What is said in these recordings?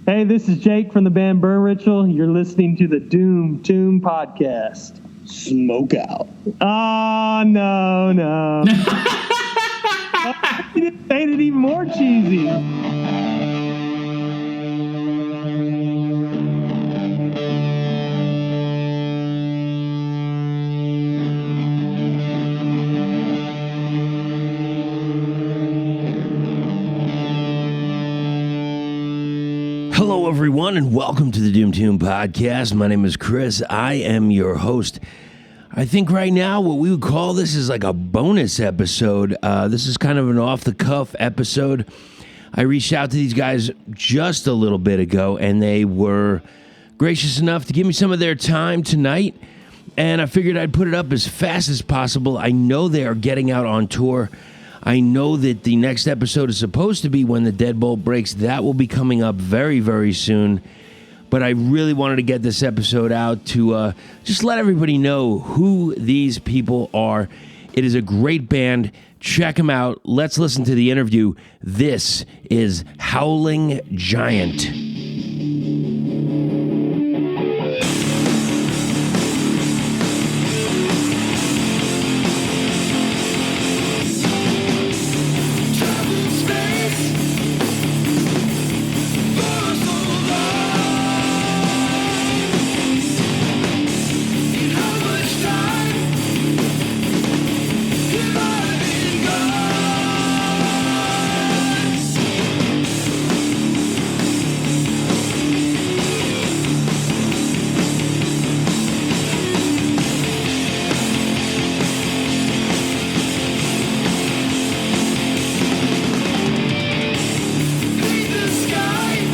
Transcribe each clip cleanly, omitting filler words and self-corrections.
Hey, this is Jake from the band Burn Ritual. You're listening to the Doom Tomb Podcast. Smoke out. Oh, no. You just made it even more cheesy. Hello, everyone, and welcome to the Doom Tomb Podcast. My name is Chris. I am your host. I think right now what we would call this is like a bonus episode. This is kind of an off-the-cuff episode. I reached out to these guys just a little bit ago, and they were gracious enough to give me some of their time tonight, and I figured I'd put it up as fast as possible. I know they are getting out on tour. I know that the next episode is supposed to be when the deadbolt breaks. That will be coming up very, very soon. But I really wanted to get this episode out to just let everybody know who these people are. It is a great band. Check them out. Let's listen to the interview. This is Howling Giant.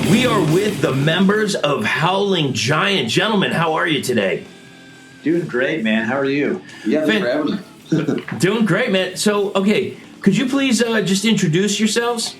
We are with the members of Howling Giant. Gentlemen, how are you today? Doing great, man. How are you? Yeah, thanks for having me. Doing great, man. So, okay, could you please just introduce yourselves?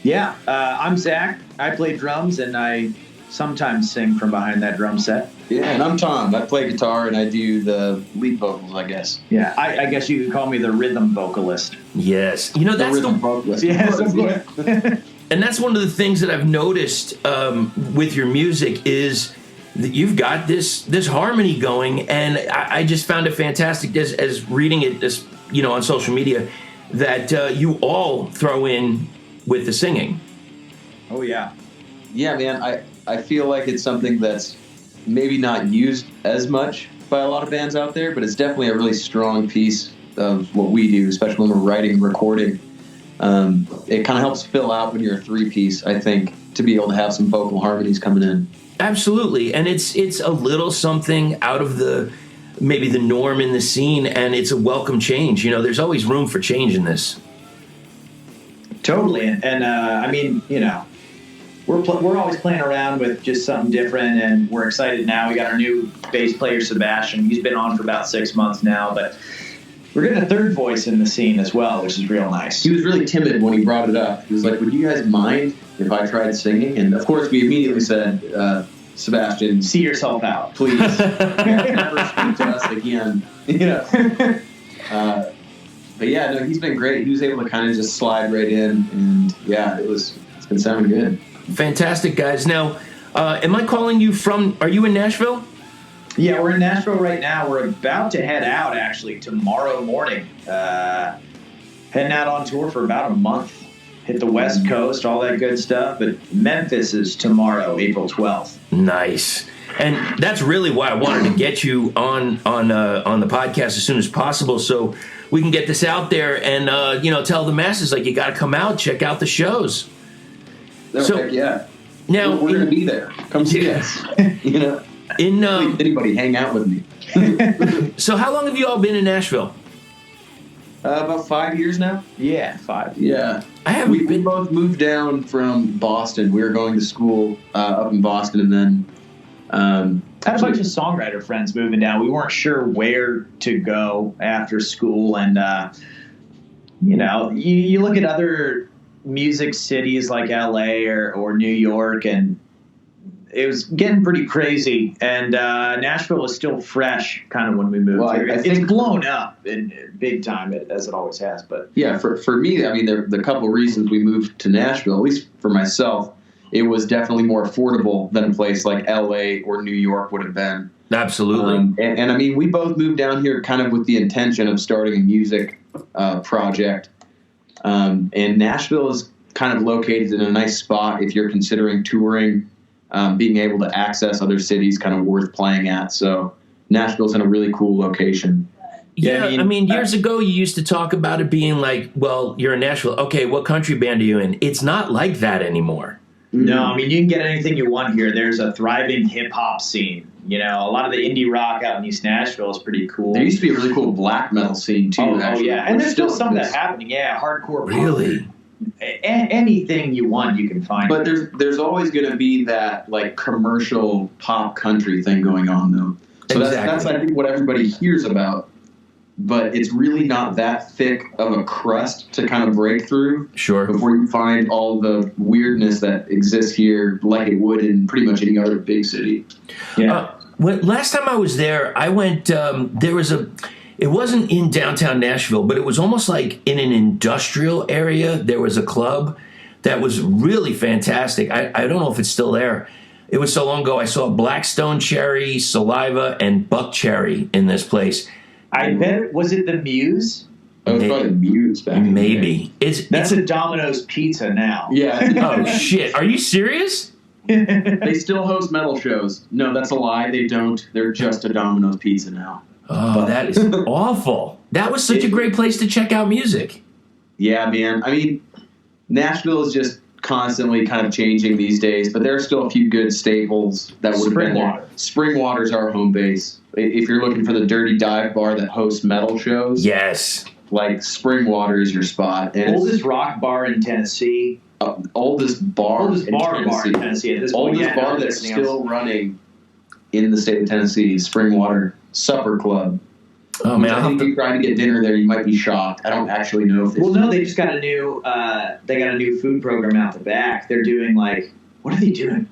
Yeah, I'm Zach. I play drums, and I sometimes sing from behind that drum set. Yeah, and I'm Tom. I play guitar, and I do the lead vocals, I guess. Yeah, I guess you could call me the rhythm vocalist. Yes. You know, that's the rhythm vocalist. Yes, of course. And that's one of the things that I've noticed with your music is that you've got this harmony going, and I just found it fantastic as reading it on social media that you all throw in with the singing. Oh yeah. Yeah, man. I feel like it's something that's maybe not used as much by a lot of bands out there, but it's definitely a really strong piece of what we do, especially when we're writing and recording. It kind of helps fill out when you're a three-piece, I think, to be able to have some vocal harmonies coming in. Absolutely, and it's a little something out of maybe the norm in the scene, and it's a welcome change. You know, there's always room for change in this. Totally, and I mean, you know, we're always playing around with just something different, and we're excited now. We got our new bass player, Sebastian. He's been on for about 6 months now, but we're getting a third voice in the scene as well, which is real nice. He was really timid when he brought it up. He was like, would you guys mind if I tried singing? And, of course, we immediately said, Sebastian, see yourself out. Please. Never speak to us again. You know. But, yeah, no, he's been great. He was able to kind of just slide right in. And, yeah, it's been sounding good. Fantastic, guys. Now, am I calling you are you in Nashville? Yeah, we're in Nashville right now. We're about to head out, actually, tomorrow morning. Heading out on tour for about a month. Hit the West Coast, all that good stuff. But Memphis is tomorrow, April 12th. Nice. And that's really why I wanted to get you on the podcast as soon as possible, so we can get this out there and tell the masses, like, you got to come out, check out the shows. No, so, heck yeah. Now we're going to be there. Come see us. You know. Please, anybody hang out with me. So how long have you all been in Nashville? About 5 years now. Yeah, 5. Yeah. We both moved down from Boston. We were going to school up in Boston, and then had a bunch of songwriter friends moving down. We weren't sure where to go after school, and you look at other music cities like LA or New York, and it was getting pretty crazy, and Nashville was still fresh kind of when we moved here. It's blown up in big time, as it always has. But yeah, for me, I mean, the couple reasons we moved to Nashville, at least for myself, it was definitely more affordable than a place like LA or New York would have been. Absolutely. And I mean, we both moved down here kind of with the intention of starting a music project. And Nashville is kind of located in a nice spot if you're considering touring. Being able to access other cities kind of worth playing at. So Nashville's in a really cool location. Yeah, I mean, years ago you used to talk about it being like, well, you're in Nashville. Okay, what country band are you in? It's not like that anymore. No, I mean, you can get anything you want here. There's a thriving hip-hop scene. You know, a lot of the indie rock out in East Nashville is pretty cool. There used to be a really cool black metal scene, too. Oh yeah. And there's still some of that happening. Yeah, hardcore punk. Really? Anything you want, you can find. But there's always going to be that like commercial pop country thing going on, though. So that's I think what everybody hears about. But it's really not that thick of a crust to kind of break through. Sure. Before you find all the weirdness that exists here, like it would in pretty much any other big city. Yeah. Last time I was there, I went. There was It wasn't in downtown Nashville, but it was almost like in an industrial area. There was a club that was really fantastic. I don't know if it's still there. It was so long ago. I saw Blackstone Cherry, Saliva, and Buck Cherry in this place. I bet, was it the Muse? Oh, it was probably the Muse back in the day. That's a Domino's Pizza now. Yeah. Oh, shit. Are you serious? They still host metal shows. No, that's a lie. They don't. They're just a Domino's Pizza now. Oh, that is awful. That was such a great place to check out music. Yeah, man. I mean, Nashville is just constantly kind of changing these days, but there are still a few good staples that would have been there. Springwater's our home base. If you're looking for the dirty dive bar that hosts metal shows, yes, like Springwater is your spot. And oldest rock bar in Tennessee. Oldest bar in Tennessee. Oldest bar that's still running in the state of Tennessee, Springwater Supper Club. Oh man, I think if you try to get dinner there, you might be shocked. I don't actually know if well, no, they just got a new food program out the back. They're doing like, what are they doing?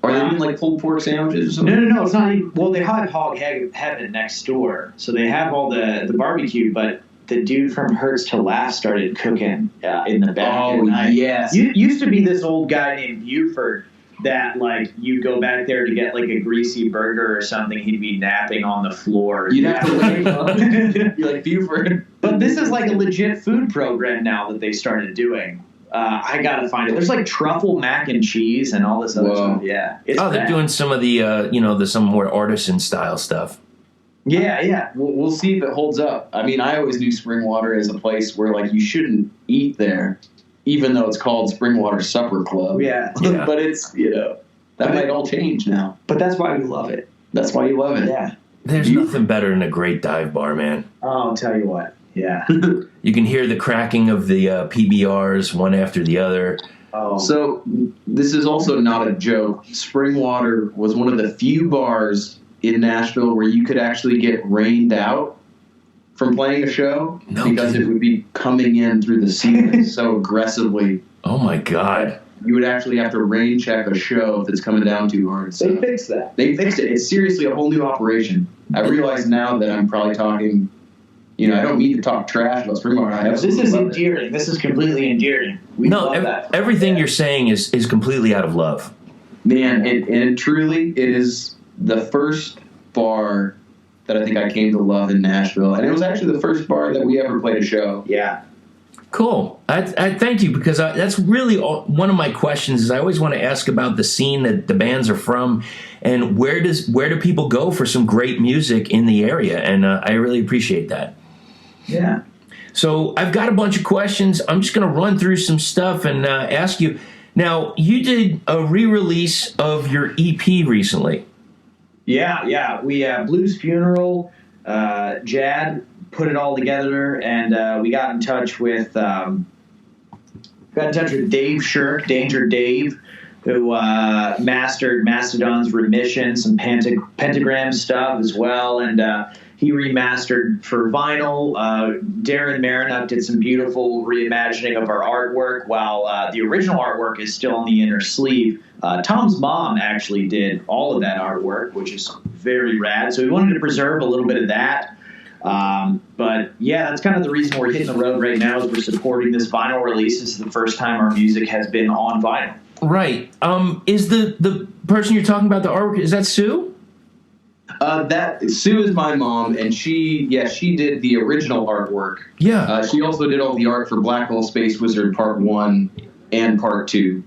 Are they doing like pulled pork sandwiches or something? No, it's not even, well, they have Hog Heaven next door, so they have all the barbecue, but the dude from Hurts to Laugh started cooking in the back. Oh, yes. Used to be this old guy named Buford that, like, you go back there to get, like, a greasy burger or something, he'd be napping on the floor. You'd have to wake up. You're like, Buford. But this is, like, a legit food program now that they started doing. I gotta find it. There's, like, truffle mac and cheese and all this other stuff. Yeah. They're doing some of the, some more artisan-style stuff. Yeah. We'll see if it holds up. I mean, I always knew Springwater as a place where, like, you shouldn't eat there, even though it's called Springwater Supper Club. Yeah. But it's, that might all change now. But that's why we love it. That's why you love it. Yeah. There's nothing better than a great dive bar, man. Oh, I'll tell you what. Yeah. You can hear the cracking of the PBRs one after the other. Oh. So this is also not a joke. Springwater was one of the few bars in Nashville where you could actually get rained out from playing a show because it would be coming in through the ceiling so aggressively. Oh my God. You would actually have to rain check a show if it's coming down too hard. So they fixed that. They fixed it. It's seriously a whole new operation. I realize now that I'm probably talking, I don't mean to talk trash about Springwater. This is endearing. This is completely endearing. We love that. Everything you're saying is completely out of love. Man, and truly, it is the first bar that I think I came to love in Nashville. And it was actually the first bar that we ever played a show. Yeah. Cool. I thank you, because that's really one of my questions is I always want to ask about the scene that the bands are from and where do people go for some great music in the area. And I really appreciate that. Yeah. So I've got a bunch of questions. I'm just going to run through some stuff and ask you. Now, you did a re-release of your EP recently. Yeah. We Blues Funeral, Jad put it all together, and we got in touch with Dave Shirk, Danger Dave, who mastered Mastodon's Remission, some pentagram stuff as well, and he remastered for vinyl. Darren Marinup did some beautiful reimagining of our artwork, while the original artwork is still on the inner sleeve. Tom's mom actually did all of that artwork, which is very rad. So we wanted to preserve a little bit of that. But yeah, that's kind of the reason we're hitting the road right now is we're supporting this vinyl release. This is the first time our music has been on vinyl. Right. Is the person you're talking about, the artwork, is that Sue? That Sue is my mom, and she did the original artwork. Yeah. She also did all the art for Black Hole Space Wizard Part 1 and Part 2.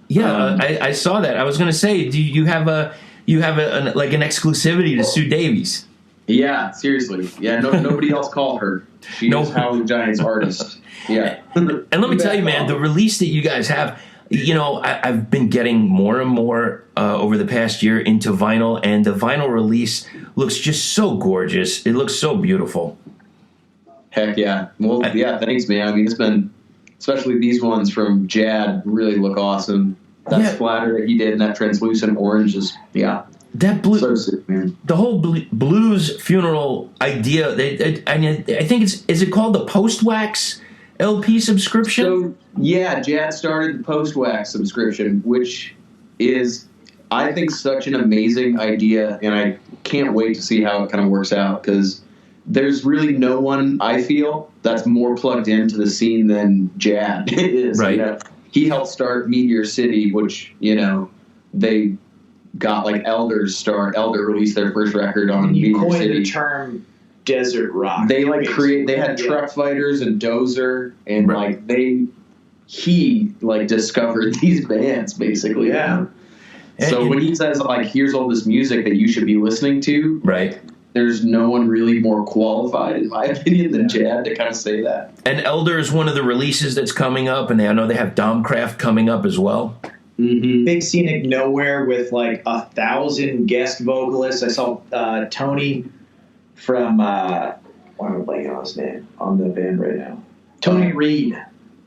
Yeah, I saw that. I was going to say, do you have an exclusivity to Sue Davies? Yeah, seriously. Yeah, nobody else called her. She is Howling Giant's artist. Yeah. And let me tell you, man, the release that you guys have, I've been getting more and more over the past year into vinyl, and the vinyl release looks just so gorgeous. It looks so beautiful. Heck yeah. Well, yeah, thanks, man. I mean, it's been, especially these ones from Jad, really look awesome. That splatter that he did in that translucent orange is, That blue, so sick, man. The whole blues funeral idea, I think is it called the Post Wax LP subscription? So, yeah, Jad started the Post Wax subscription, which is, I think, such an amazing idea, and I can't wait to see how it kind of works out, because there's really no one, I feel, that's more plugged into the scene than Jad is. Right. He helped start Meteor City, which, they got like Elder released their first record on You Meteor coined City. the term desert rock. They they had Truck Fighters and Dozer, and he discovered these bands basically. Yeah. So when he says here's all this music that you should be listening to, right? There's no one really more qualified, in my opinion, than Jad to kind of say that. And Elder is one of the releases that's coming up, and I know they have Domcraft coming up as well. Mm-hmm. Big Scenic Nowhere with 1,000 guest vocalists. I saw Tony from why am I blanking on his name on the band right now? Tony Reed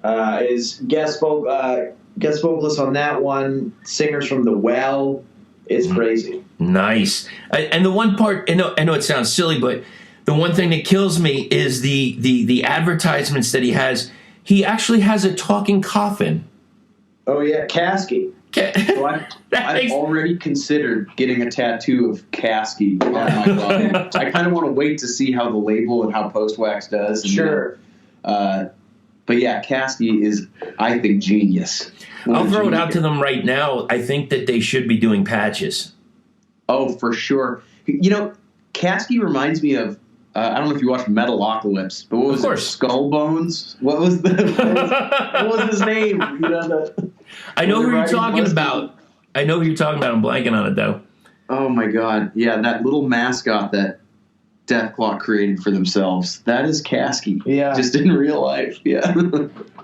is guest vocalist on that one. Singers from The Well. It's crazy. Nice. And the one part, I know it sounds silly, but the one thing that kills me is the advertisements that he has. He actually has a talking coffin. Oh yeah, Kasky. So I've already considered getting a tattoo of Kasky on my body. I kind of want to wait to see how the label and how Post Wax does. And, Sure. But yeah, Kasky is, I think, genius. I'll throw it out to them right now. I think that they should be doing patches. Oh, for sure. Kasky reminds me of, I don't know if you watched Metalocalypse, but what was it? Skull Bones? What was his name? I know who you're talking about. I'm blanking on it, though. Oh, my God. Yeah, that little mascot that Deathclaw created for themselves. That is Kasky. Yeah. Just in real life. Yeah.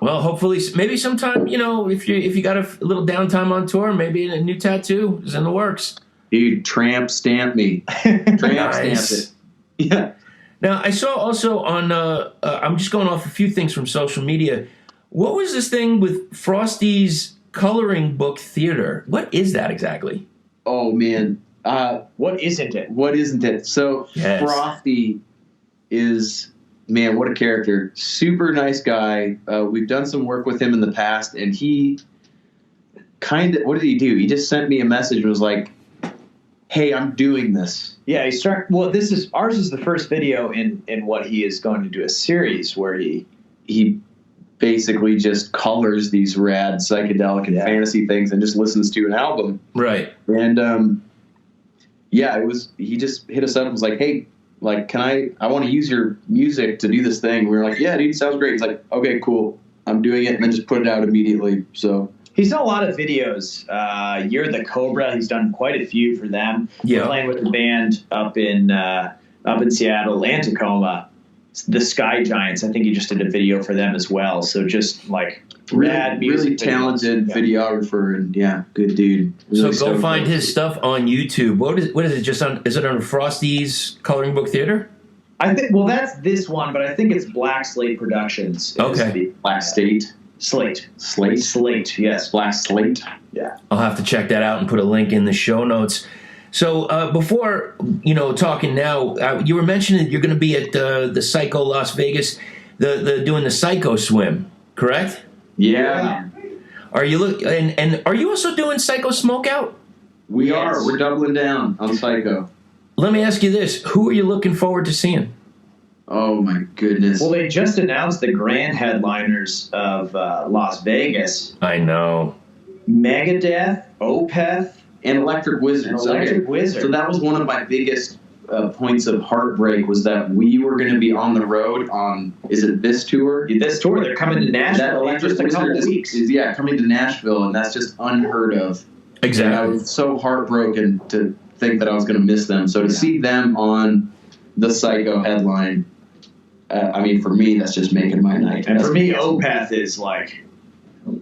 Well, hopefully, maybe sometime, if you got a little downtime on tour, maybe a new tattoo is in the works. Dude, tramp stamp me. Tramp Nice. stamp it. Yeah. Now, I saw also on, I'm just going off a few things from social media. What was this thing with Frosty's coloring book theater? What is that exactly? Oh, man. What isn't it? What isn't it? So, Yes. Frosty is, man, what a character. Super nice guy. We've done some work with him in the past, and he what did he do? He just sent me a message and was like, hey, I'm doing this. Yeah, ours is the first video in what he is going to do a series where he basically just colors these rad psychedelic and fantasy things and just listens to an album. Right. And he just hit us up and was like, hey, I want to use your music to do this thing. We were like, yeah, dude, sounds great. He's like, okay, cool. I'm doing it, and then just put it out immediately. So he's done a lot of videos. You're the Cobra. He's done quite a few for them. Yeah. We're playing with the band up in Seattle and Tacoma. The Sky Giants. I think he just did a video for them as well. So just rad music. Really talented videographer and good dude. Really So go find his stuff on YouTube. What is it? Is it on Frosty's Coloring Book Theater? I think. Well, that's this one, but I think it's Black Slate Productions. Okay. Black State. Slate. Yes, Black Slate. Yeah. I'll have to check that out and put a link in the show notes. So before, talking now, you were mentioning you're going to be at the Psycho Las Vegas, doing the Psycho Swim, correct? Yeah. Are you and are you also doing Psycho Smokeout? We are. We're doubling down on Psycho. Let me ask you this: who are you looking forward to seeing? Oh my goodness. Well, they just announced the grand headliners of Las Vegas: I know. Megadeth, Opeth, and Electric Wizards. Electric Wizard. So that was one of my biggest points of heartbreak, was that we were going to be on the road on, is it this tour? This tour, they're coming to Nashville That in Electric just a couple Wizard weeks. is coming to Nashville, and that's just unheard of. Exactly. And I was so heartbroken to think that I was going to miss them. So to see them on the Psycho headline, I mean, for me, that's just making my night. And for me, Opeth is like,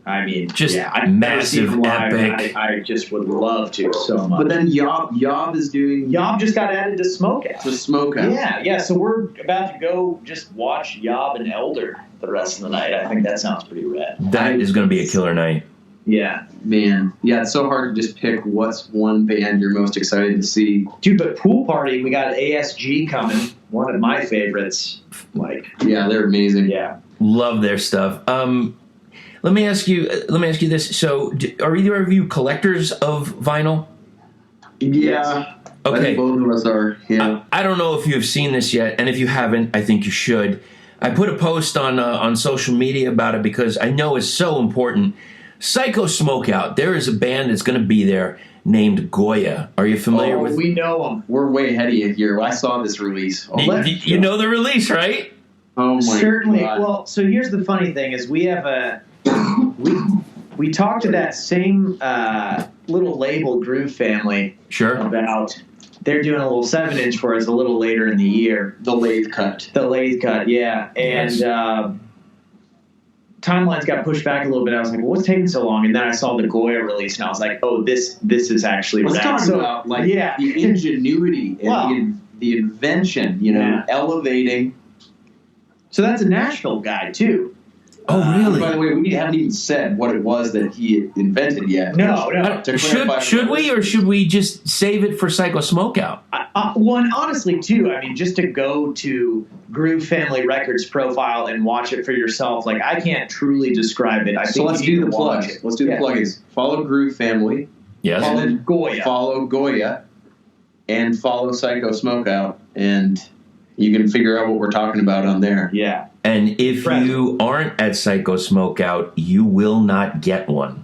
I mean, just I've never seen massive, them live, epic. I just would love to so much. But then Yob is doing Yob just got added to Smokehouse. the Smokehouse. Yeah. So we're about to go just watch Yob and Elder the rest of the night. I think that sounds pretty rad. That is going to be a killer night. Yeah. Man, yeah, it's so hard to just pick what's one band you're most excited to see. Dude, but Pool Party, we got ASG coming. One of my favorites. Yeah, they're amazing. Yeah. Love their stuff. Let me ask you this. So, are either of you collectors of vinyl? Yeah. I Okay. think both of us are. Yeah. I don't know if you have seen this yet, and if you haven't, I think you should. I put a post on social media about it because I know it's so important. Psycho Smokeout. There is a band that's going to be there named GOYA. Are you familiar with? We know them. We're way ahead of you here. I saw this release. You know the release, right? Oh my Certainly. God. Well, so here's the funny thing: is we have we talked to that same little label Groove Family Sure. about they're doing a little 7-inch for us a little later in the year. The lathe cut. The lathe cut, yeah, and. Yes. Timelines got pushed back a little bit. I was like, well, "What's taking so long?" And then I saw the GOYA release, and I was like, "Oh, this is actually Let's rad." talk about the ingenuity and the invention. Elevating. So that's a Nashville guy too. Oh, really? By the way, we haven't even said what it was that he invented yet. No. Should we, or should we just save it for Psycho Smokeout? One, honestly, too. I mean, just to go to Groove Family Records profile and watch it for yourself. Like, I can't truly describe it. So let's do the plugs. Let's do the plugins. Follow Groove Family. Yes. Follow GOYA. Follow GOYA. And follow Psycho Smokeout. And you can figure out what we're talking about on there. Yeah. And if you aren't at Psycho Smokeout, you will not get one.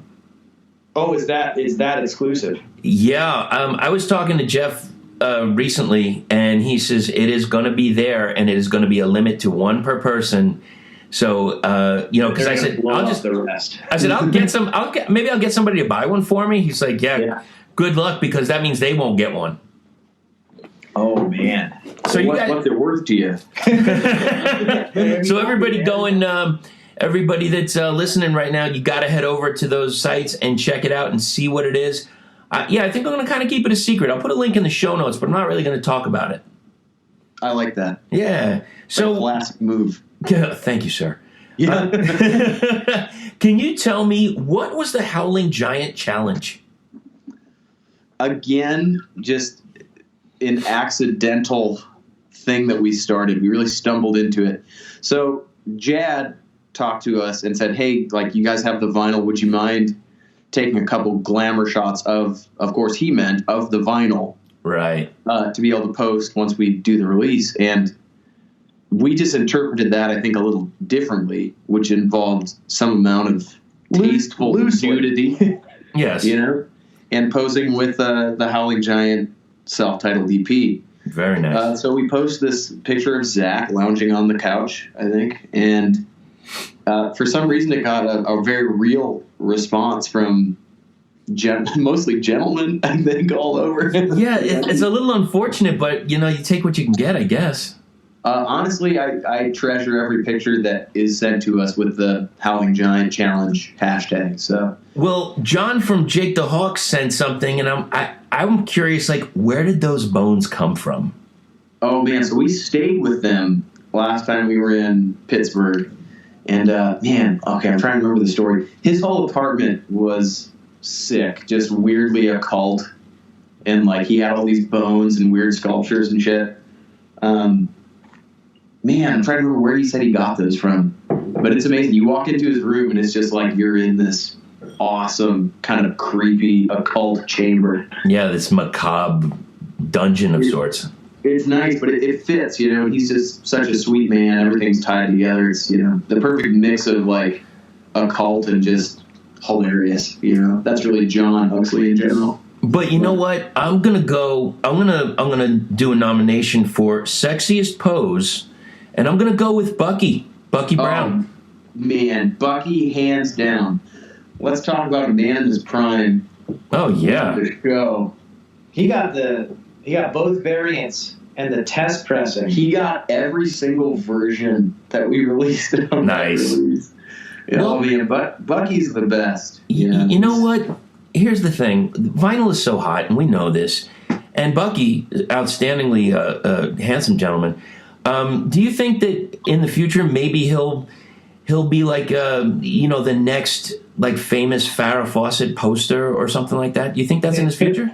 Oh, is that exclusive? Yeah, I was talking to Jeff recently, and he says it is going to be there, and it is going to be a limit to one per person. So, because I said I'll just the rest. I said I'll get some. Maybe I'll get somebody to buy one for me. He's like, yeah. Good luck, because that means they won't get one. Oh man. So What's it worth to you? So everybody everybody that's listening right now, you got to head over to those sites and check it out and see what it is. I think I'm going to kind of keep it a secret. I'll put a link in the show notes, but I'm not really going to talk about it. I like that. Yeah. So classic move. Thank you, sir. Yeah. Can you tell me, what was the Howling Giant challenge? Again, just an accidental thing that we started. We really stumbled into it. So Jad talked to us and said, hey, like, you guys have the vinyl. Would you mind taking a couple glamour shots of course he meant of the vinyl. Right. To be able to post once we do the release. And we just interpreted that, I think, a little differently, which involved some amount of tasteful nudity. Yes. And posing with the Howling Giant self-titled EP. Very nice. So we post this picture of Zach lounging on the couch, I think, and for some reason it got a very real response from mostly gentlemen, I think, all over. Yeah, it's a little unfortunate, but, you take what you can get, I guess. Honestly, I treasure every picture that is sent to us with the Howling Giant Challenge hashtag. So, well, John from Jake the Hawk sent something, and I'm curious, like, where did those bones come from? Oh man, so we stayed with them last time we were in Pittsburgh, and I'm trying to remember the story. His whole apartment was sick, just weirdly occult, and like he had all these bones and weird sculptures and shit. Man, I'm trying to remember where he said he got those from. But it's amazing. You walk into his room and it's just like you're in this awesome, kind of creepy, occult chamber. Yeah, this macabre dungeon of sorts. It's nice, but it fits, you know. He's just such a sweet man. Everything's tied together. It's, you know, the perfect mix of like occult and just hilarious, you know. That's really John Huxley in general. But you know what? I'm gonna do a nomination for sexiest pose, and I'm gonna go with Bucky Brown. Man, Bucky, hands down. Let's talk about a man in his prime. Oh yeah. The show. He got both variants and the test pressing. He got every single version that we released. Nice. Well, man, Bucky's the best. Yeah. You know what? Here's the thing. Vinyl is so hot, and we know this. And Bucky, outstandingly handsome gentleman. Do you think that in the future maybe he'll be like the next like famous Farrah Fawcett poster or something like that? Do you think that's in his future?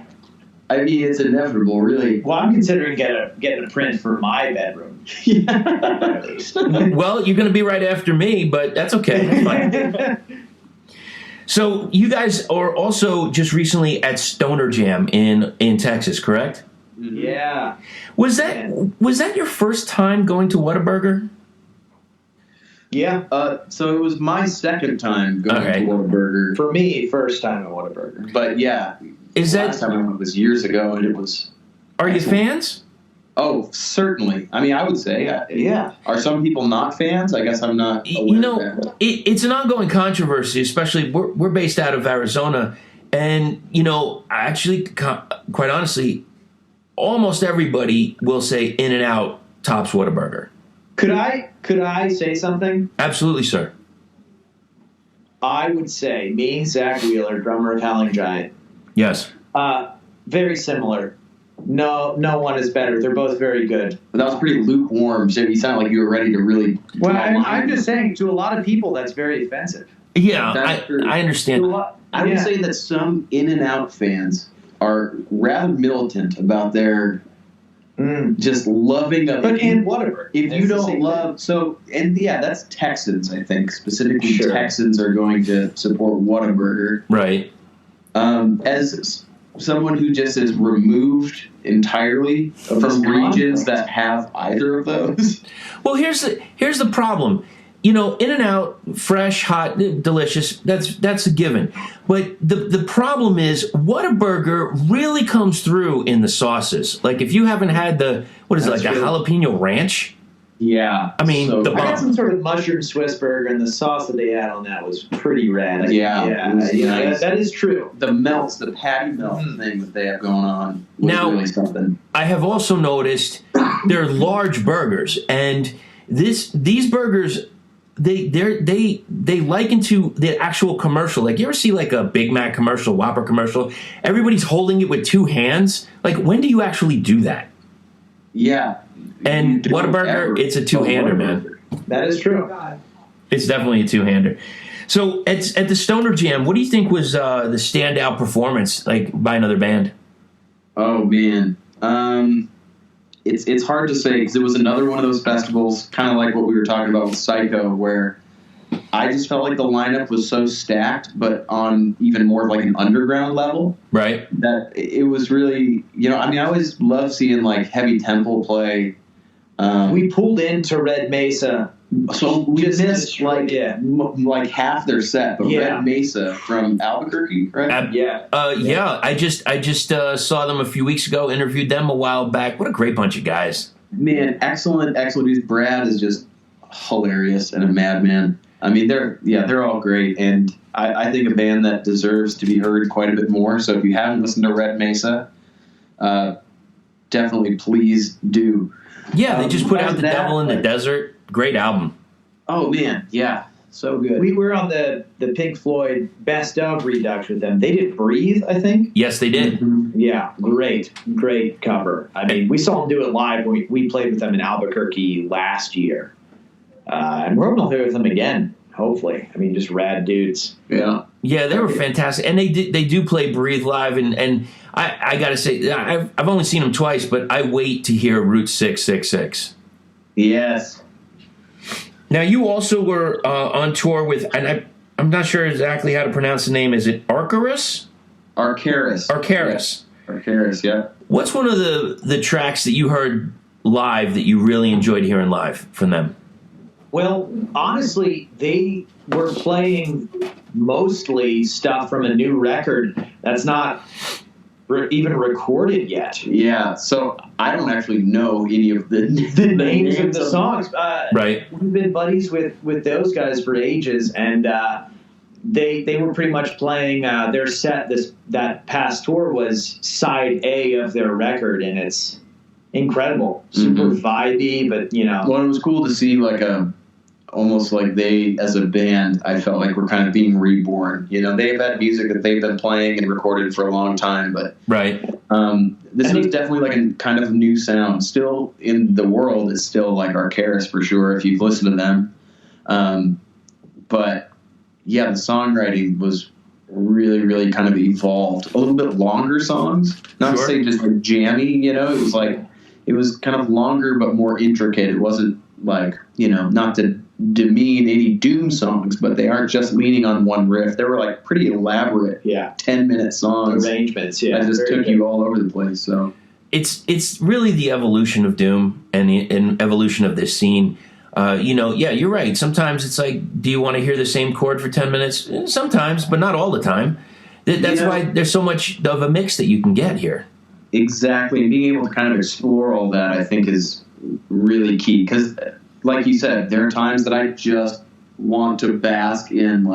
I mean, it's inevitable, really. Well, I'm considering getting a print for my bedroom. Well, you're going to be right after me, but that's okay. That's fine. So you guys are also just recently at Stoner Jam in Texas, correct? Yeah. Was that your first time going to Whataburger? Yeah. So it was my second time going to Whataburger. For me, first time at Whataburger. But yeah. Last time I went was years ago, and it was... Are you fans? Oh, certainly. I mean, I would say, yeah. Are some people not fans? I guess I'm not aware You know, of that. It's an ongoing controversy, especially we're based out of Arizona, and, you know, actually, quite honestly, almost everybody will say In-N-Out tops Whataburger. Could I say something? Absolutely, sir. I would say me, Zach Wheeler, drummer of Howling Giant. Yes. Very similar. No one is better. They're both very good. But that was pretty lukewarm. So you sound like you were ready to really... Well, I'm just saying, to a lot of people, that's very offensive. Yeah, I understand. I would say that some In-N-Out fans are rather militant about their just loving of... But in Whataburger. If you don't love... So, and yeah, that's Texans, I think. Specifically, Texans are going to support Whataburger. Right. As someone who just is removed entirely from regions that have either of those. Well, here's the problem. You know, In-N-Out, fresh, hot, delicious. That's a given. But the problem is Whataburger really comes through in the sauces. Like if you haven't had a jalapeno ranch. Yeah. I mean, I had some sort of mushroom Swiss burger, and the sauce that they had on that was pretty rad. That is true. The melts, the patty melt thing that they have going on was really something. I have also noticed they're large burgers, and these burgers they liken to the actual commercial. Like you ever see like a Big Mac commercial, Whopper commercial? Everybody's holding it with two hands. Like when do you actually do that? Yeah. And Whataburger, it's a two-hander, man. That is true. It's definitely a two-hander. So at the Stoner Jam, what do you think was the standout performance, like by another band? Oh man, it's hard to say because it was another one of those festivals, kind of like what we were talking about with Psycho, where I just felt like the lineup was so stacked, but on even more like an underground level. Right. That it was really, you know, I mean, I always love seeing like Heavy Temple play. We pulled into Red Mesa. So we missed like half their set, but Red Mesa from Albuquerque, right? I just saw them a few weeks ago, interviewed them a while back. What a great bunch of guys. Man, excellent dudes. Brad is just hilarious and a madman. I mean, they're all great, and I think a band that deserves to be heard quite a bit more. So if you haven't listened to Red Mesa, definitely please do. Yeah, they just put out The Devil in the Desert. Great album. Oh, man. Yeah. So good. We were on the Pink Floyd Best Of Redux with them. They did Breathe, I think. Yes, they did. Mm-hmm. Yeah, great cover. I mean, we saw them do it live when we played with them in Albuquerque last year. And we're hoping to play with them again, hopefully. I mean, just rad dudes. Yeah. Yeah, they were fantastic. And they do play Breathe live, and I got to say, I've only seen them twice, but I wait to hear Route 666. Yes. Now, you also were on tour with, and I'm not sure exactly how to pronounce the name. Is it Arcturus? Arcturus. Arcturus. Arcaris, yeah. What's one of the tracks that you heard live that you really enjoyed hearing live from them? Well, honestly, they were playing mostly stuff from a new record that's not even recorded yet. Yeah, so I don't actually know any of the names of the songs. Right. We've been buddies with those guys for ages, and they were pretty much playing their set. That past tour was side A of their record, and it's incredible, super vibey. But well, it was cool to see almost like they, as a band, I felt like were kind of being reborn. They've had music that they've been playing and recorded for a long time, but right. This was definitely like a kind of new sound. Still in the world, it's still like Arcaris for sure if you've listened to them. But yeah, the songwriting was really, really kind of evolved. A little bit longer songs, not to say just like jammy. It was kind of longer but more intricate. It wasn't like not to demean any Doom songs, but they aren't just leaning on one riff. They were like pretty elaborate, 10-minute songs, arrangements, that just took you all over the place. So it's really the evolution of Doom and the evolution of this scene. You're right. Sometimes it's like, do you want to hear the same chord for 10 minutes? Sometimes, but not all the time. That's why there's so much of a mix that you can get here. Exactly, and being able to kind of explore all that, I think, is really key. Because, like you said, there are times that I just want to bask in,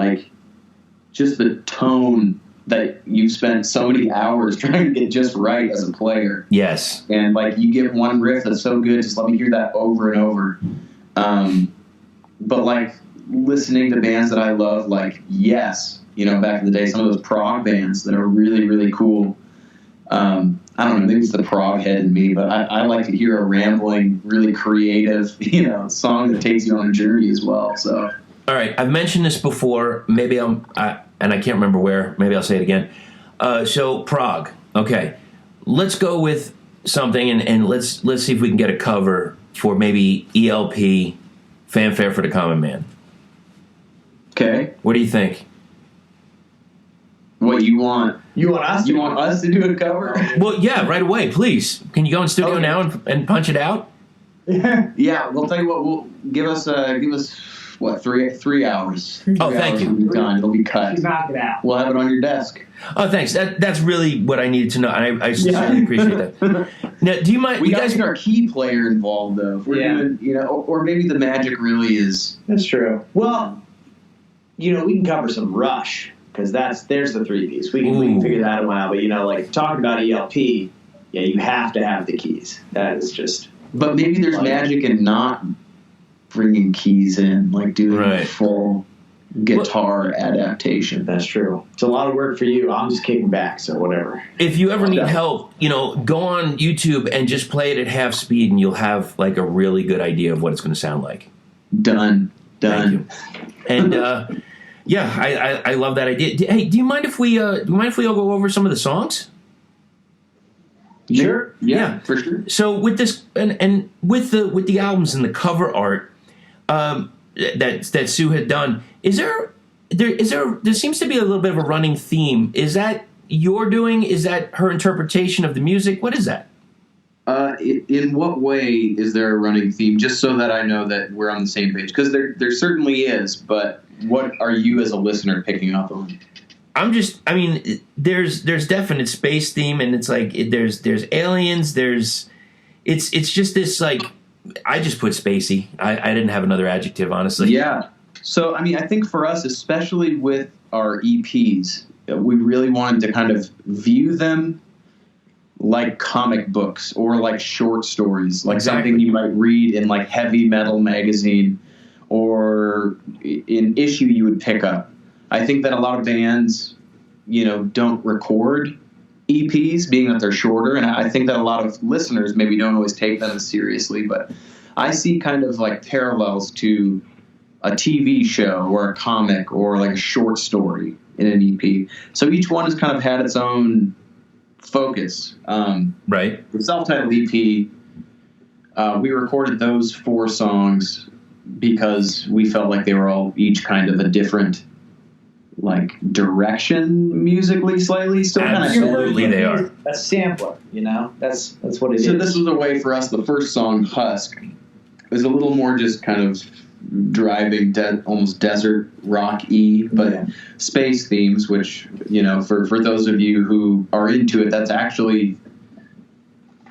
just the tone that you've spent so many hours trying to get just right as a player. Yes. And, you get one riff that's so good, just let me hear that over and over. But, listening to bands that I love, Yes, back in the day, some of those prog bands that are really, really cool. I don't know, maybe it's the prog head in me, but I like to hear a rambling, really creative, song that takes you on a journey as well. So, all right, I've mentioned this before. Maybe and I can't remember where. Maybe I'll say it again. So prog. Okay, let's go with something, and let's see if we can get a cover for maybe ELP, Fanfare for the Common Man. Okay, what do you think? What you want? You want us? You want us to do a cover? Well, yeah, right away, please. Can you go in studio now and punch it out? Yeah, we'll tell you what. We'll give us what 3 hours. Thank you. Will be done. It'll be cut. Knock it out. We'll have it on your desk. Oh, thanks. That's really what I needed to know. I sincerely appreciate that. Now, do you mind? We you got guys to get our key player involved, though. If we're doing, or maybe the magic really is. That's true. Well, we can cover some Rush. Because there's the 3-piece. We can figure that one out. But, talking about ELP, you have to have the keys. That is just... But maybe there's magic in not bringing keys in, doing a full guitar adaptation. That's true. It's a lot of work for you. I'm just kicking back, so whatever. If you ever need help, go on YouTube and just play it at half speed, and you'll have, a really good idea of what it's going to sound like. Done. Thank you. And... yeah, I love that idea. Hey, do you mind if we all go over some of the songs? Sure. Yeah, for sure. So with this and with the albums and the cover art that Sue had done, there seems to be a little bit of a running theme. Is that your doing? Is that her interpretation of the music? What is that? In what way is there a running theme? Just so that I know that we're on the same page, because there certainly is. But what are you as a listener picking up on? There's definite space theme, and it's there's aliens. It's just this I just put spacey. I didn't have another adjective, honestly. Yeah. So I think for us, especially with our EPs, we really wanted to kind of view them like comic books or like short stories, like something you might read in Heavy Metal magazine or an issue you would pick up. I think that a lot of bands, don't record EPs, being that they're shorter, and I think that a lot of listeners maybe don't always take them as seriously, but I see kind of parallels to a TV show or a comic or a short story in an EP. So each one has kind of had its own focus. Right. The self-titled EP, we recorded those 4 songs because we felt like they were all each kind of a different like direction musically slightly. Still kind of Absolutely, they are. A sampler, That's what it is. So this was a way for us. The first song, Husk, was a little more just kind of driving, almost desert rock-y, but space themes, which, for those of you who are into it, that's actually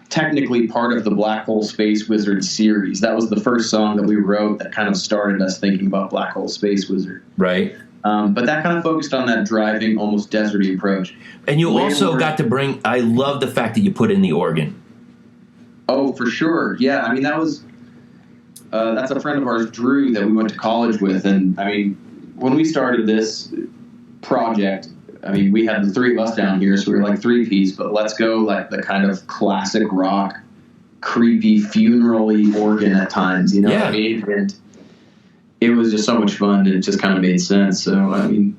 technically part of the Black Hole Space Wizard series. That was the first song that we wrote that kind of started us thinking about Black Hole Space Wizard. Right. But that kind of focused on that driving, almost deserty approach. And you also got to bring, I love the fact that you put in the organ. Oh, for sure. Yeah, I mean, that's a friend of ours, Drew, that we went to college with. And, I mean, when we started this project, I mean, we had the three of us down here, so we were like three-piece, but let's go like the kind of classic rock, creepy, funeral-y organ at times, what I mean? And it was just so much fun, and it just kind of made sense. So, I mean...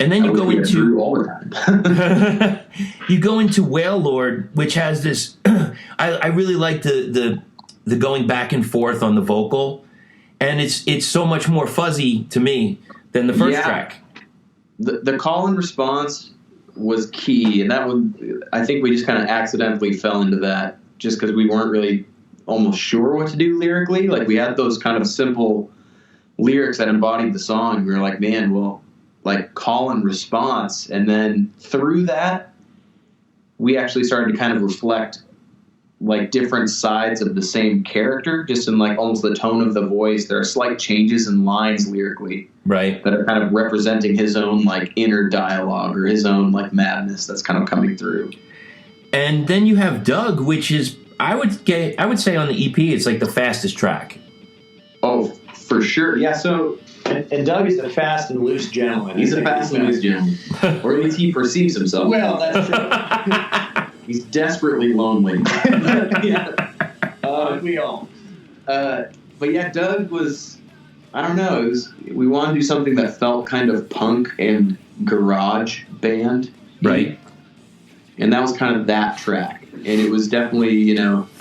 And then you go into... Drew all the time. You go into Whale Lord, which has this... I really like the going back and forth on the vocal, and it's so much more fuzzy to me than the first track. The call and response was key, and that one, I think we just kind of accidentally fell into that just because we weren't really almost sure what to do lyrically. Like, we had those kind of simple lyrics that embodied the song. We were like, man, well, like, call and response. And then through that, we actually started to kind of reflect like different sides of the same character, just in like almost the tone of the voice. There are slight changes in lines lyrically, right, that are kind of representing his own like inner dialogue or his own like madness that's kind of coming through. And then you have Doug, which is I would say on the EP it's like the fastest track. Oh, for sure. Yeah. So and Doug is a fast and loose gentleman. He's a fast and loose gentleman, or at least he perceives himself. Well, that's true. He's desperately lonely. We all. But yeah, Doug was, I don't know, we wanted to do something that felt kind of punk and garage band. Right. And that was kind of that track. And it was definitely,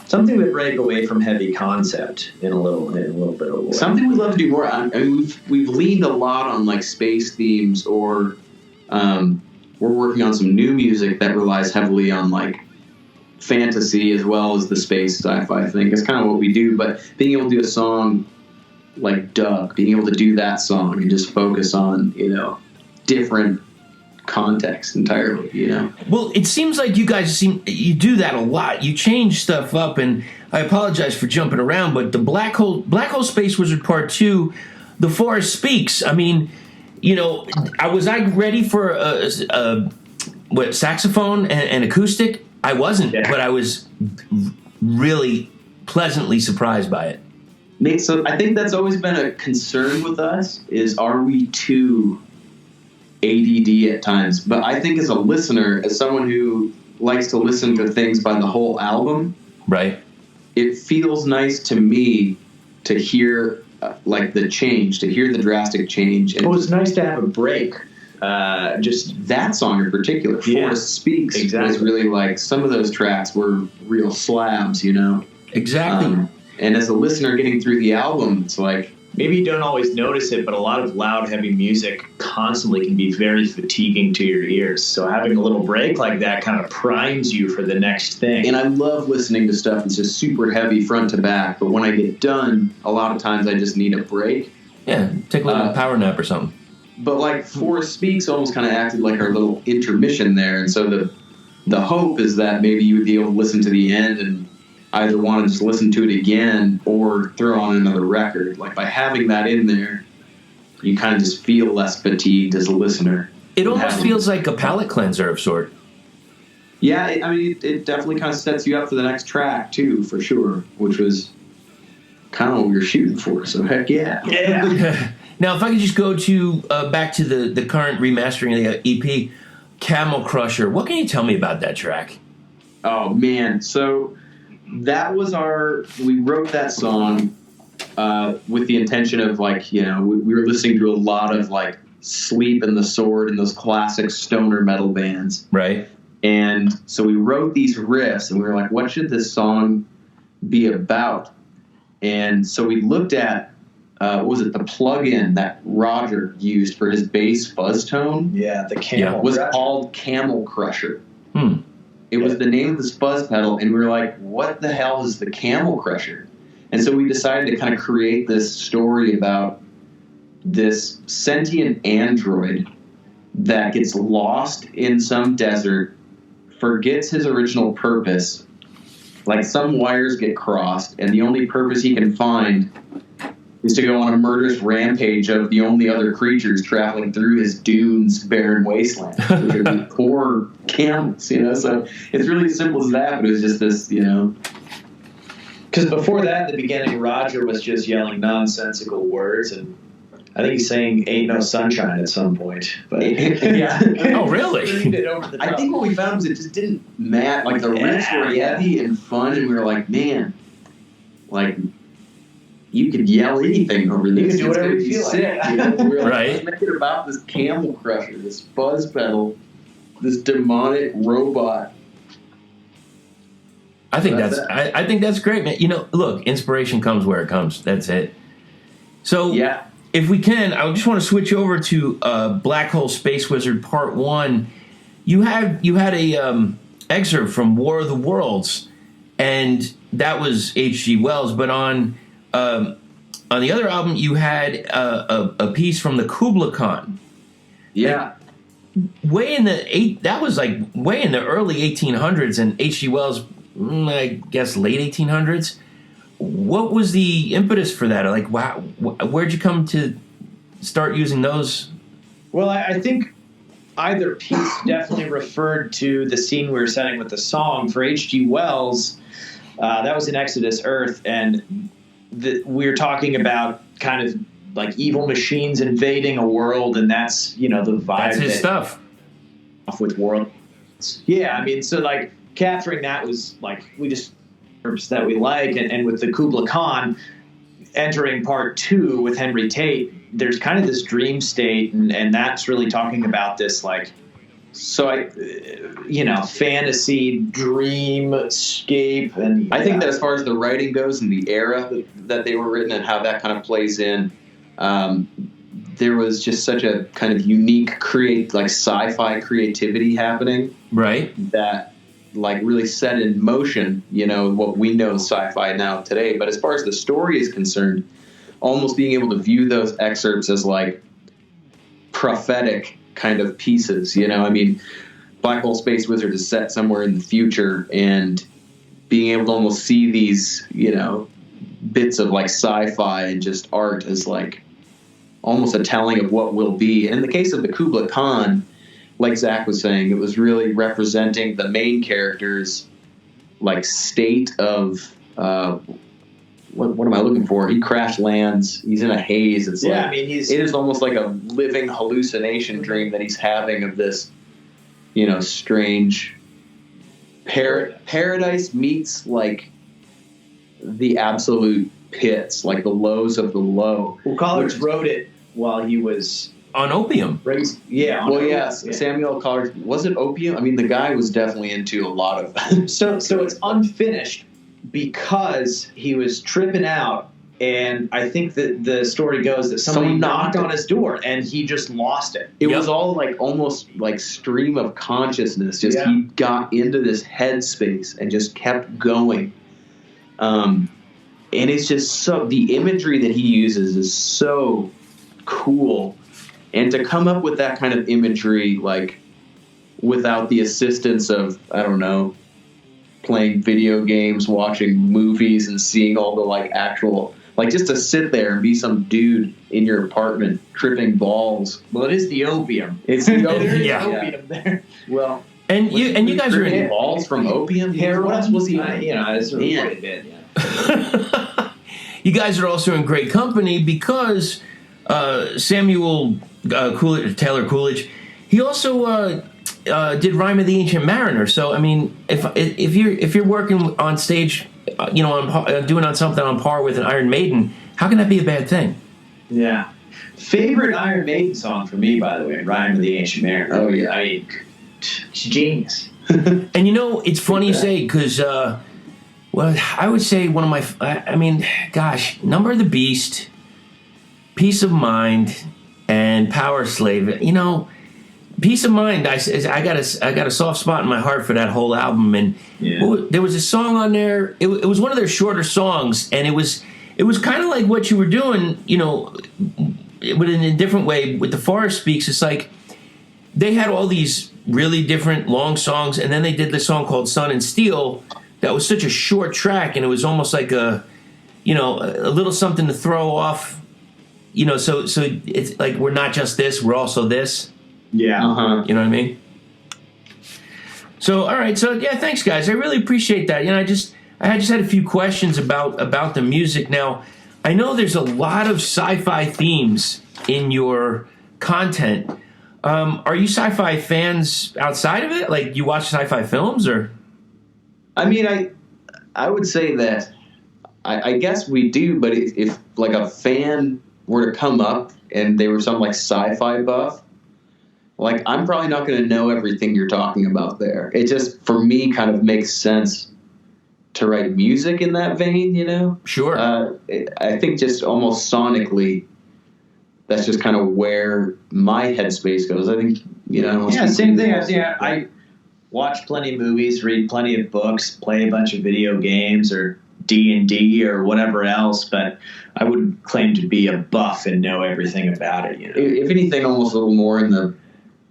something that break away from heavy concept in a little bit of a way. Something we'd love to do more. I mean, we've leaned a lot on like space themes, or we're working on some new music that relies heavily on like fantasy as well as the space sci-fi thing. It's kind of what we do, but being able to do a song like Doug, being able to do that song and just focus on, different context entirely, Well, it seems like you guys you do that a lot. You change stuff up, and I apologize for jumping around, but the Black Hole Space Wizard Part 2, The Forest Speaks. I mean, was I ready for a saxophone and acoustic? I wasn't, but I was really pleasantly surprised by it. Nate, so I think that's always been a concern with us, is are we too ADD at times? But I think as a listener, as someone who likes to listen to things by the whole album, right, it feels nice to me to hear like the change, to hear the drastic change. And it's nice to have a break. Just that song in particular, Forest Speaks, was really like, some of those tracks were real slabs, Exactly. And as a listener getting through the album, it's like, maybe you don't always notice it, but a lot of loud, heavy music constantly can be very fatiguing to your ears. So having a little break like that kind of primes you for the next thing. And I love listening to stuff that's just super heavy front to back, but when I get done, a lot of times I just need a break. Yeah, take a little power nap or something. But like Forest Speaks almost kind of acted like our little intermission there, and so the hope is that maybe you would be able to listen to the end and either want to just listen to it again or throw on another record. Like, by having that in there, you kind of just feel less fatigued as a listener. It almost feels like a palate cleanser of sort. Yeah, it definitely kind of sets you up for the next track too, for sure, which was kind of what we were shooting for. So heck yeah. Yeah. Now, if I could just go to back to the current remastering of the EP, Camel Crusher. What can you tell me about that track? Oh man, so that was we wrote that song with the intention of like, we were listening to a lot of like Sleep and the Sword and those classic stoner metal bands. Right. And so we wrote these riffs and we were like, what should this song be about? And so we looked at what was it? The plug-in that Roger used for his bass fuzz tone. Yeah, the Camel was Crusher. called Camel Crusher. Hmm. It was the name of this fuzz pedal, and we were like, what the hell is the Camel Crusher? And so we decided to kind of create this story about this sentient android that gets lost in some desert, forgets his original purpose, like some wires get crossed, and the only purpose he can find is to go on a murderous rampage of the only other creatures traveling through his dunes, barren wasteland, which are the poor camels, So it's really as simple as that, but it was just this, Because before that, in the beginning, Roger was just yelling nonsensical words, and I think he's saying "ain't no sunshine" at some point. But yeah. Oh, really? I think what we found was it just didn't matter. Like the riffs were heavy and fun, and we were like, man, like you could yell anything over this. You can do whatever you feel sick, like. We were like, Right. let's make it about this Camel Crusher, this fuzz pedal, this demonic robot. I think I think that's great, man. Look, inspiration comes where it comes. That's it. So Yeah. if we can, I just want to switch over to Black Hole Space Wizard Part 1. You had a excerpt from War of the Worlds, and that was H.G. Wells. But on the other album, you had a piece from the Kubla Khan. Yeah. Way in the early 1800s, and H.G. Wells, I guess late 1800s. What was the impetus for that? Like, wow, where'd you come to start using those? Well, I think either piece definitely referred to the scene we were setting with the song. For H.G. Wells, that was in Exodus Earth, and we were talking about kind of like evil machines invading a world, and that's, the vibe. That's his stuff. Off with world. Yeah, I mean, so like capturing that was like, we just that we like, and with the Kubla Khan entering Part 2 with Henry Tate, there's kind of this dream state, and that's really talking about this like, so fantasy dreamscape. And I think that as far as the writing goes and the era that they were written and how that kind of plays in, there was just such a kind of unique sci-fi creativity happening, Right. that like really set in motion, what we know as sci-fi now today. But as far as the story is concerned, almost being able to view those excerpts as like prophetic kind of pieces, I mean, Black Hole Space Wizard is set somewhere in the future, and being able to almost see these, bits of like sci-fi and just art as like almost a telling of what will be. And in the case of the Kubla Khan, like Zach was saying, it was really representing the main character's like state of what am I looking for? He crash lands. He's in a haze. It's it is almost like a living hallucination dream that he's having of this, strange paradise meets like the absolute pits, like the lows of the low. Well, Coolidge wrote it while he was On opium. raised. Yeah. Yes, Samuel Coolidge. Was it opium? I mean, the guy was definitely into a lot of. So it's unfinished because he was tripping out, and I think that the story goes that somebody Someone knocked knocked on his door and he just lost it. It Yep. was all like almost like stream of consciousness. Just he got into this headspace and just kept going. And it's just the imagery that he uses is so cool. And to come up with that kind of imagery, like without the assistance of, I don't know, playing video games, watching movies, and seeing all the like actual, like just to sit there and be some dude in your apartment tripping balls. Well, it is the opium. It's the There is Yeah. opium there. Well, And you guys are tripping in. balls from opium. Heroin. What else was he? It's really Man. quite a bit. Yeah. You guys are also in great company because Samuel Taylor Coolidge, he also did Rhyme of the Ancient Mariner. So I mean, if you're working on stage, doing on something on par with an Iron Maiden, how can that be a bad thing? Yeah. Favorite Iron Maiden song for me, by the way, Rhyme of the Ancient Mariner. Oh, yeah. I mean, it's genius. And it's funny you say, because I would say one of my, Number of the Beast, Peace of Mind and Power Slave. You know, Peace of Mind. I got a soft spot in my heart for that whole album. And there was a song on there. It was one of their shorter songs, and it was kind of like what you were doing. You know, but in a different way with the Forest Speaks. It's like they had all these really different long songs, and then they did this song called Sun and Steel that was such a short track, and it was almost like a little something to throw off, so it's like we're not just this, we're also this. Yeah. You know what I mean? So, all right, so yeah, thanks guys. I really appreciate that. I just had a few questions about the music. Now, I know there's a lot of sci-fi themes in your content. Are you sci-fi fans outside of it? Like, you watch sci-fi films, or? I mean, I would say that I guess we do, but if like a fan were to come up and they were some like sci-fi buff, like I'm probably not going to know everything you're talking about there. It just, for me, kind of makes sense to write music in that vein, Sure. I think just almost sonically, that's just kind of where my headspace goes. I think, Yeah, same thing. I watch plenty of movies, read plenty of books, play a bunch of video games or D&D or whatever else, but I wouldn't claim to be a buff and know everything about it. If anything, almost a little more in the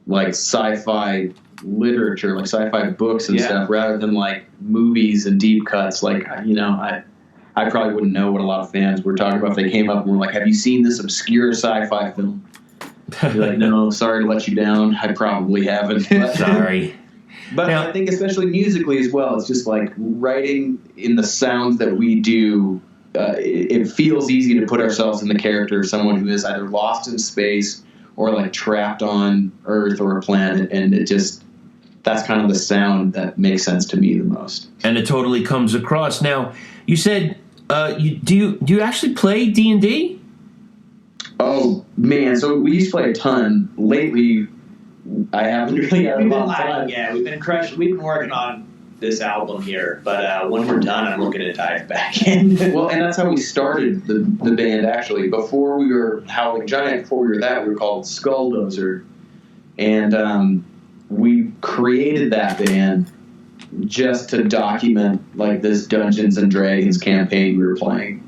like sci-fi literature, like sci-fi books and stuff, rather than like movies and deep cuts. Like, I probably wouldn't know what a lot of fans were talking about if they came up and were like, have you seen this obscure sci-fi film? You're like, no, sorry to let you down. I probably haven't. Sorry. But now, I think especially musically as well, it's just like writing in the sounds that we do. It feels easy to put ourselves in the character of someone who is either lost in space or like trapped on Earth or a planet. And that's kind of the sound that makes sense to me the most. And it totally comes across. Now, you said, do you actually play D&D? Oh, man. So we used to play a ton. Lately, I haven't really had a lot of time. Yeah, we've been working on this album here, but when we're done, I'm looking to dive back in. Well, and that's how we started the band, actually. Before we were Howling Giant, before we were that, we were called Skulldozer. And we created that band just to document, like, this Dungeons & Dragons campaign we were playing.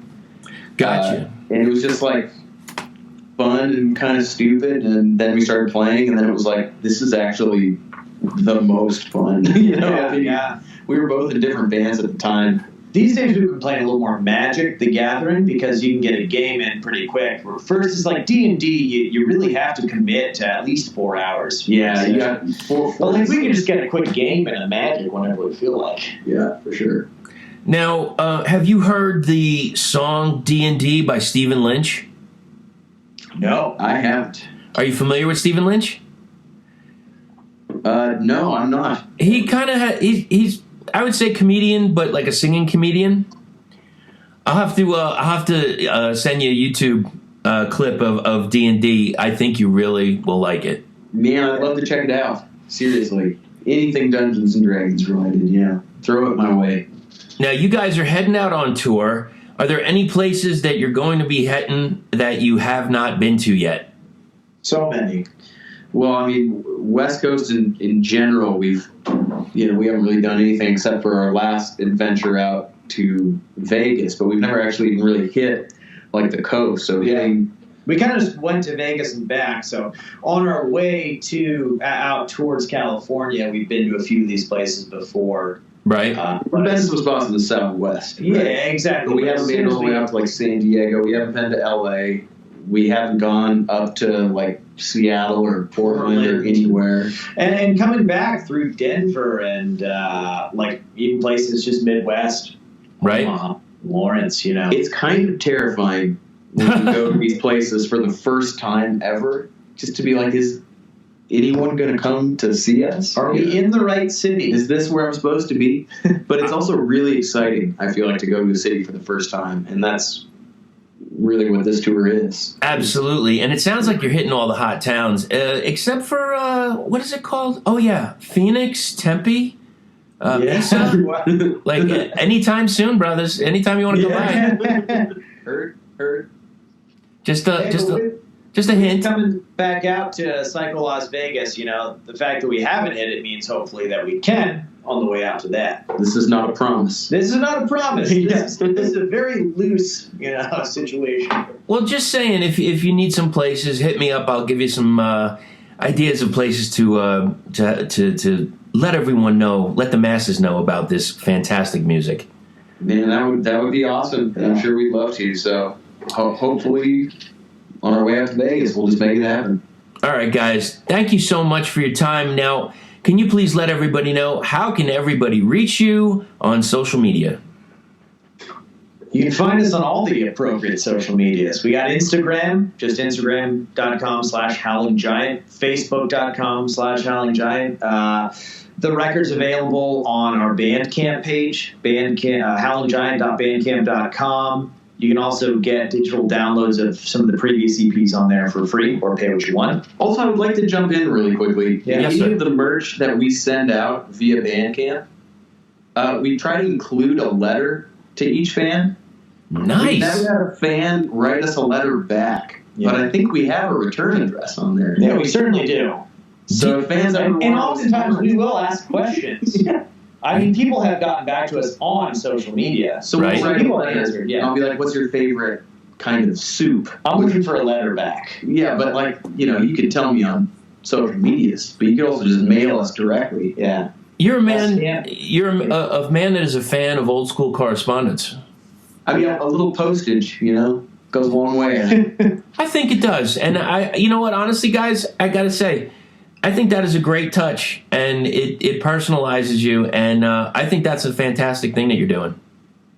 Gotcha. And it was just, like, fun and kind of stupid, and then we started playing, and then it was like, this is actually the most fun. Yeah. We were both in different bands at the time. These days we've been playing a little more Magic the Gathering because you can get a game in pretty quick. First, it's like D&D, you really have to commit to at least 4 hours. Yeah, you got four. But like, we can just get a quick game in a Magic whenever we feel like. Yeah, for sure. Now, have you heard the song D&D by Stephen Lynch? No, I haven't. Are you familiar with Stephen Lynch? No, I'm not. He kind of he's I would say comedian, but like a singing comedian. I'll have to send you a YouTube clip of D&D. I think you really will like it. Man, I'd love to check it out. Seriously, anything Dungeons and Dragons related, yeah, throw it my way. Now, you guys are heading out on tour. Are there any places that you're going to be heading that you have not been to yet? So many. Well, I mean, West Coast in general, we haven't really done anything except for our last adventure out to Vegas, but we've never actually even really hit like the coast. So we kind of just went to Vegas and back. So on our way to out towards California, we've been to a few of these places before. Right. The best was spots in the Southwest. Right? Yeah, exactly. But we haven't made all the way out to like San Diego. We haven't been to LA. We haven't gone up to like Seattle or Portland or anywhere. And coming back through Denver and like even places just Midwest. Right. Lawrence, It's kind of terrifying when you go to these places for the first time ever, just to be like, is anyone going to come to see us? Are we in the right city? Is this where I'm supposed to be? But it's also really exciting, I feel like, to go to a city for the first time. And that's really what this tour is. Absolutely. And it sounds like you're hitting all the hot towns, except for, what is it called? Oh, yeah. Phoenix, Tempe, Mesa. Like, anytime soon, brothers. Anytime you want to come by. Heard. Just a hint. Coming back out to Psycho Las Vegas, the fact that we haven't hit it means hopefully that we can on the way out to that. This is not a promise. This is not a promise. This is a very loose, situation. Well, just saying, if you need some places, hit me up. I'll give you some ideas of places to let everyone know, let the masses know about this fantastic music. Man, that would be awesome. Yeah. I'm sure we'd love to. So hopefully on our way out to Vegas, we'll just make it happen. All right, guys. Thank you so much for your time. Now, can you please let everybody know, how can everybody reach you on social media? You can find us on all the appropriate social medias. We got Instagram, just Instagram.com/Howling Giant, Facebook.com/Howling Giant. The record's available on our Bandcamp page, howlinggiant.bandcamp.com. You can also get digital downloads of some of the previous EPs on there for free or pay what you want. Also, I would like to jump in really quickly. Yes, Any of the merch that we send out via Bandcamp, we try to include a letter to each fan. Nice. We've never had a fan write us a letter back, but I think we have a return address on there. Yeah, we certainly do. So if fans ever and oftentimes we will ask questions. I mean, people have gotten back to us on social media. So right. we'll write people an have answer. Yeah. I'll be like, what's your favorite kind of soup? I'm looking for a letter back. Yeah, but you could tell me on social medias, but you could also just mail us directly. Yeah. You're a man. You're a man that is a fan of old school correspondence. I mean, a little postage, goes a long way. I think it does, and you know what? Honestly, guys, I gotta say, I think that is a great touch, and it personalizes you, and I think that's a fantastic thing that you're doing.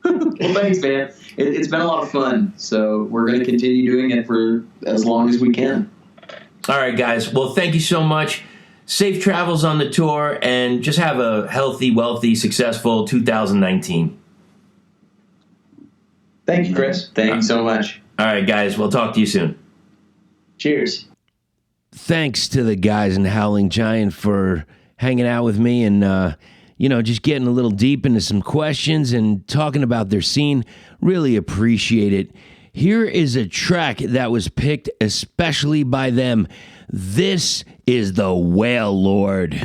Well, thanks, man. It's been a lot of fun, so we're going to continue doing it for as long as we can. All right, guys. Well, thank you so much. Safe travels on the tour, and just have a healthy, wealthy, successful 2019. Thank you, Chris. Thank you so much. All right, guys. We'll talk to you soon. Cheers. Thanks to the guys in Howling Giant for hanging out with me and, just getting a little deep into some questions and talking about their scene. Really appreciate it. Here is a track that was picked especially by them. This is the Whale Lord.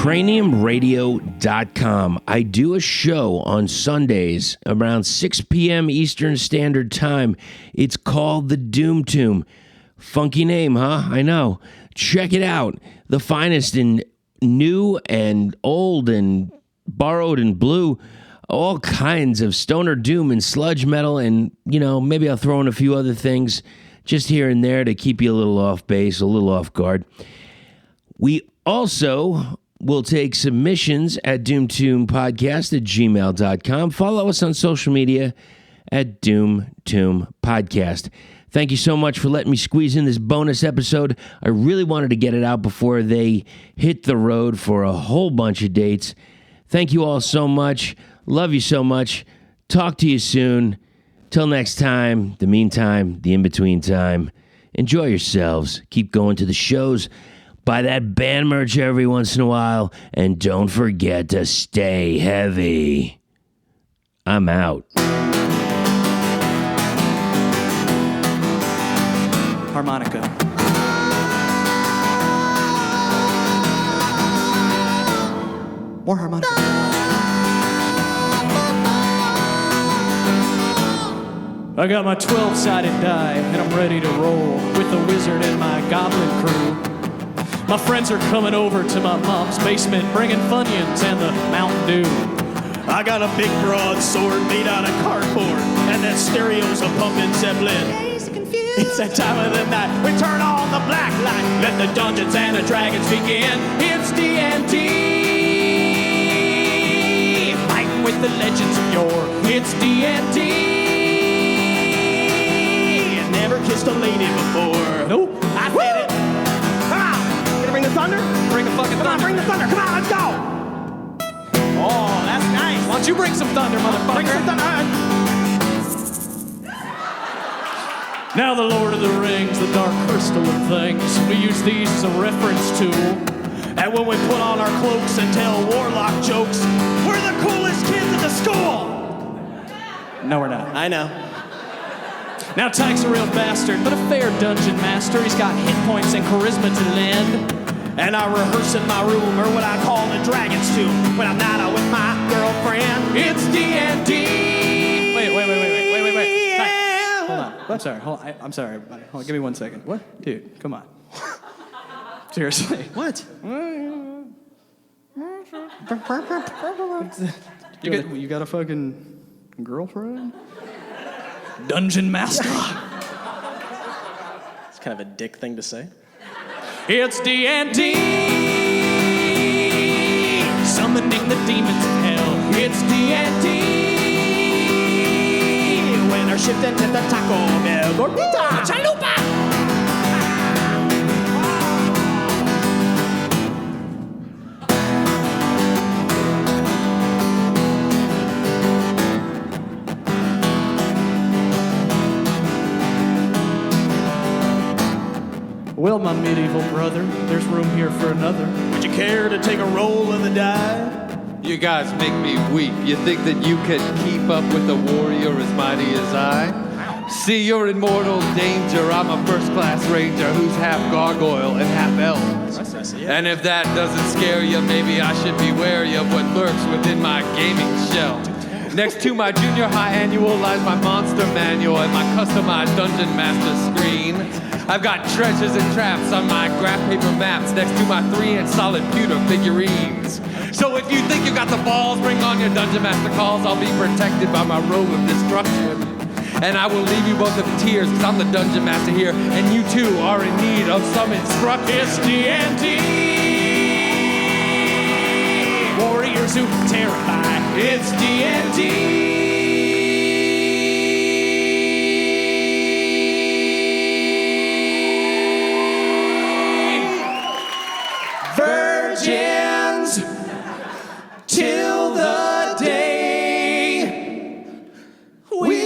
craniumradio.com. I do a show on Sundays around 6 p.m. Eastern Standard Time. It's called The Doom Tomb. Funky name, huh? I know. Check it out. The finest in new and old and borrowed and blue. All kinds of stoner doom and sludge metal, and, you know, maybe I'll throw in a few other things just here and there to keep you a little off base, a little off guard. We also will take submissions at doomtombpodcast@gmail.com. Follow us on social media at doomtombpodcast. Thank you so much for letting me squeeze in this bonus episode. I really wanted to get it out before they hit the road for a whole bunch of dates. Thank you all so much. Love you so much. Talk to you soon. Till next time, the meantime, the in-between time, enjoy yourselves. Keep going to the shows. Buy that band merch every once in a while. And don't forget to stay heavy. I'm out. Harmonica. More harmonica. I got my 12-sided die, and I'm ready to roll with the wizard and my goblin crew. My friends are coming over to my mom's basement, bringing Funyuns and the Mountain Dew. I got a big broadsword made out of cardboard, and that stereo's a pumping Zeppelin. It's that time of the night, we turn on the black light, let the Dungeons and the Dragons begin. It's D&D, fighting with the legends of yore. It's D&D. Never kissed a lady before. Nope, I said it. Come on, gonna bring the thunder? Bring the fucking thunder. Come on, bring the thunder. Come on, let's go. Oh, that's nice. Why don't you bring some thunder, motherfucker? Bring some thunder. Now the Lord of the Rings, the dark crystal of things. We use these as a reference tool. And when we put on our cloaks and tell warlock jokes, we're the coolest kids at the school. No, we're not. I know. Now Tyke's a real bastard, but a fair dungeon master. He's got hit points and charisma to lend. And I rehearse in my room, or what I call the dragon's tomb, when I'm not out with my girlfriend. It's D&D. Wait. Tyke, hold on. I'm sorry. I'm sorry, everybody. Hold on, give me 1 second. What? Dude, come on. Seriously. What? You got a fucking girlfriend? Dungeon Master. It's kind of a dick thing to say. It's D&D, summoning the demons of hell. It's D&D, when our shift into the Taco Bell. Gordita, chalupa. Well, my medieval brother, there's room here for another. Would you care to take a roll of the die? You guys make me weep. You think that you could keep up with a warrior as mighty as I? See, you're in mortal danger. I'm a first-class ranger who's half gargoyle and half elf. And if that doesn't scare you, maybe I should be wary of what lurks within my gaming shell. Next to my junior high annual lies my monster manual and my customized dungeon master screen. I've got treasures and traps on my graph paper maps next to my 3-inch solid pewter figurines. So if you think you got the balls, bring on your Dungeon Master calls. I'll be protected by my robe of destruction. And I will leave you both in tears, because I'm the Dungeon Master here, and you too are in need of some instruction. It's D&D, warriors who terrify. It's D&D. Virgins till the day we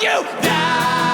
you down.